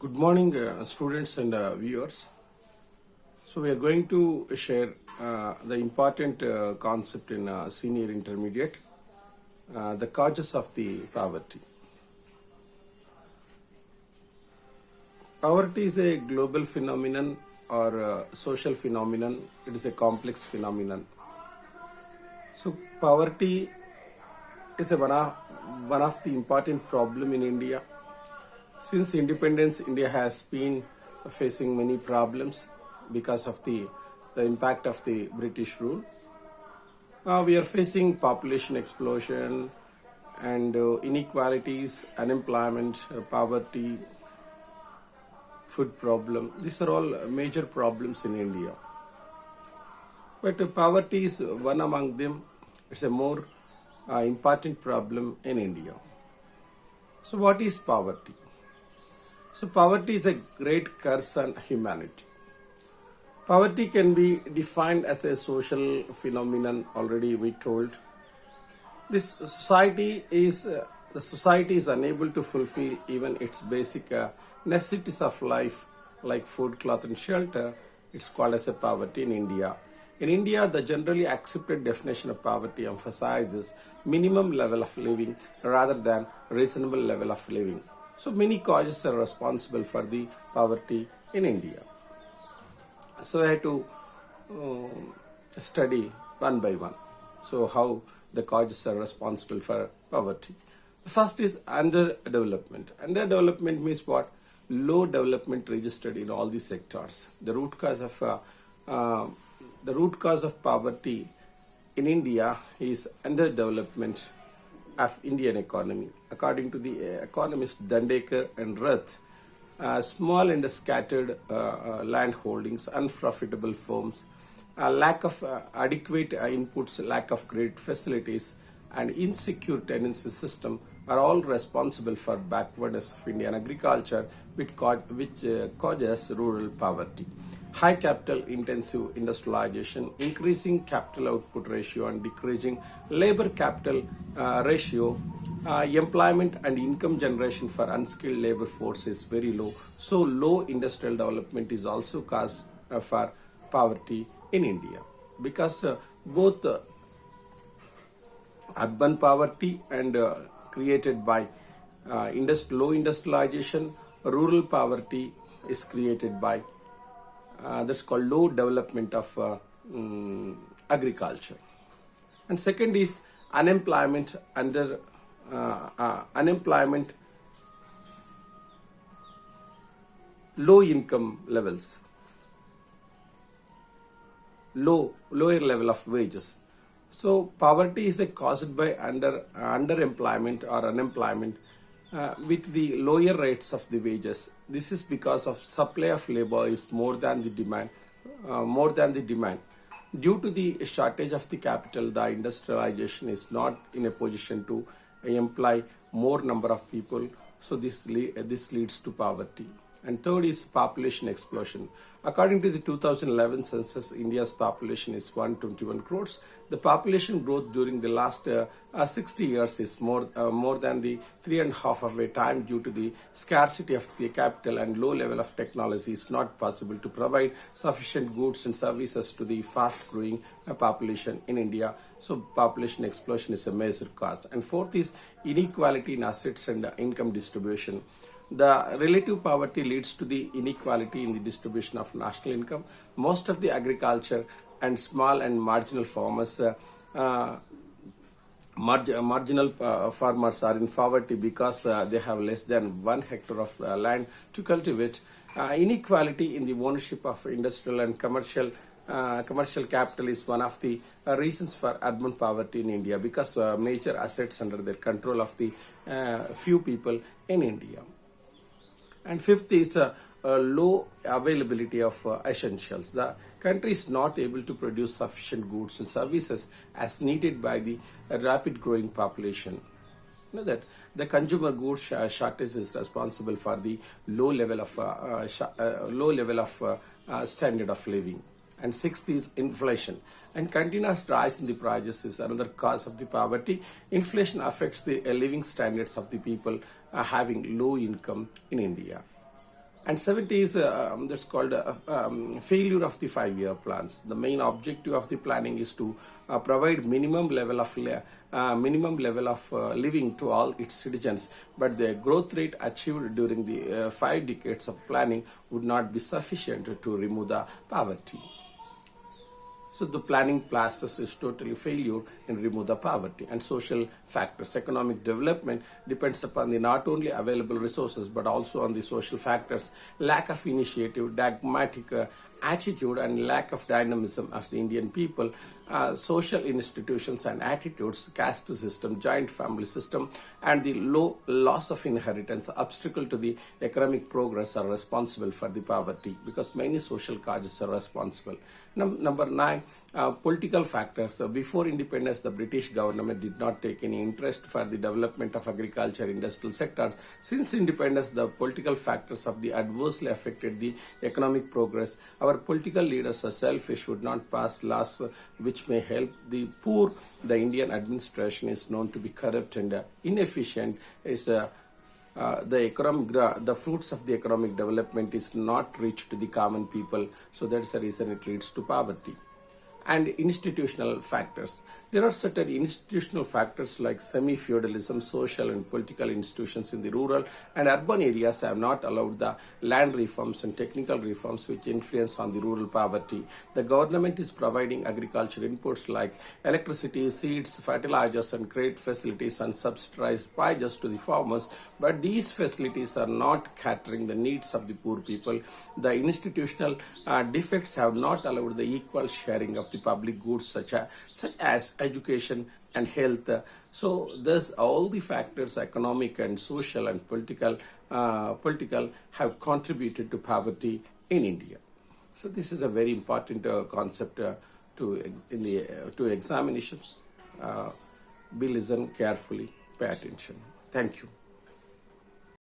Good morning, students and viewers. So we are going to share the important concept in senior intermediate, the causes of the poverty. Poverty is a global phenomenon or social phenomenon. It is a complex phenomenon. So poverty is one of the important problem in India. Since independence, India has been facing many problems because of the impact of the British rule. We are facing population explosion and inequalities, unemployment, poverty, food problem. These are all major problems in India. But poverty is one among them. It's a more important problem in India. So what is poverty? So poverty is a great curse on humanity. Poverty can be defined as a social phenomenon. Already we told this society is unable to fulfill even its basic necessities of life like food, cloth, and shelter. It's called as a poverty in India. In India, the generally accepted definition of poverty emphasizes minimum level of living rather than reasonable level of living. So many causes are responsible for the poverty in India. So I had to study one by one. So how the causes are responsible for poverty. The first is underdevelopment. Underdevelopment means what? Low development registered in all the sectors. The root cause of poverty in India is underdevelopment of Indian economy. According to the economists Dandekar and Rath, small and scattered land holdings, unprofitable firms, lack of adequate inputs, lack of credit facilities, and insecure tenancy system are all responsible for backwardness of Indian agriculture, which causes rural poverty. High capital intensive industrialization, increasing capital output ratio and decreasing labor capital ratio, employment and income generation for unskilled labor force is very low. So low industrial development is also cause for poverty in India, because both urban poverty and created by low industrialization, rural poverty is created by that's called low development of agriculture. And second is unemployment low income levels, lower level of wages. So poverty is caused by underemployment or unemployment with the lower rates of the wages. This is because of supply of labor is more than the demand. Due to the shortage of the capital, the industrialization is not in a position to employ more number of people. So this leads to poverty. And third is population explosion. According to the 2011 census, India's population is 121 crores. The population growth during the last 60 years is more than the 3.5 of a time due to the scarcity of the capital and low level of technology. It's not possible to provide sufficient goods and services to the fast growing population in India. So population explosion is a major cause. And fourth is inequality in assets and income distribution. The relative poverty leads to the inequality in the distribution of national income. Most of the agriculture and small and marginal farmers farmers are in poverty because they have less than 1 hectare of land to cultivate. Inequality in the ownership of industrial and commercial capital is one of the reasons for urban poverty in India, because major assets under the control of the few people in India. And fifth is low availability of essentials. The country is not able to produce sufficient goods and services as needed by the rapid growing population. You know that the consumer goods shortage is responsible for the low level of standard of living. And sixth is inflation. And continuous rise in the prices is another cause of the poverty. Inflation affects the living standards of the people having low income in India. And 70 is that's called failure of the 5-year plans. The main objective of the planning is to provide minimum level of living to all its citizens, but the growth rate achieved during the 5 decades of planning would not be sufficient to remove the poverty. So the planning process is totally failure in remove the poverty. And social factors. Economic development depends upon the not only available resources but also on the social factors. Lack of initiative, dogmatic attitude and lack of dynamism of the Indian people, social institutions and attitudes, caste system, joint family system, and the low loss of inheritance, obstacle to the economic progress are responsible for the poverty, because many social causes are responsible. Number 9, political factors. Before independence, the British government did not take any interest for the development of agriculture, industrial sectors. Since independence, the political factors of the adversely affected the economic progress. Our political leaders are selfish, would not pass laws which may help the poor. The Indian administration is known to be corrupt and inefficient. The fruits of the economic development is not reached to the common people, so that's the reason it leads to poverty. And institutional factors. There are certain institutional factors like semi-feudalism, social and political institutions in the rural and urban areas have not allowed the land reforms and technical reforms which influence on the rural poverty. The government is providing agriculture inputs like electricity, seeds, fertilizers and credit facilities and subsidized prices to the farmers, but these facilities are not catering the needs of the poor people. The institutional defects have not allowed the equal sharing of the public goods such as education and health. So thus all the factors, economic and social and political have contributed to poverty in India. So this is a very important concept to examinations. Be listen carefully, pay attention. Thank you.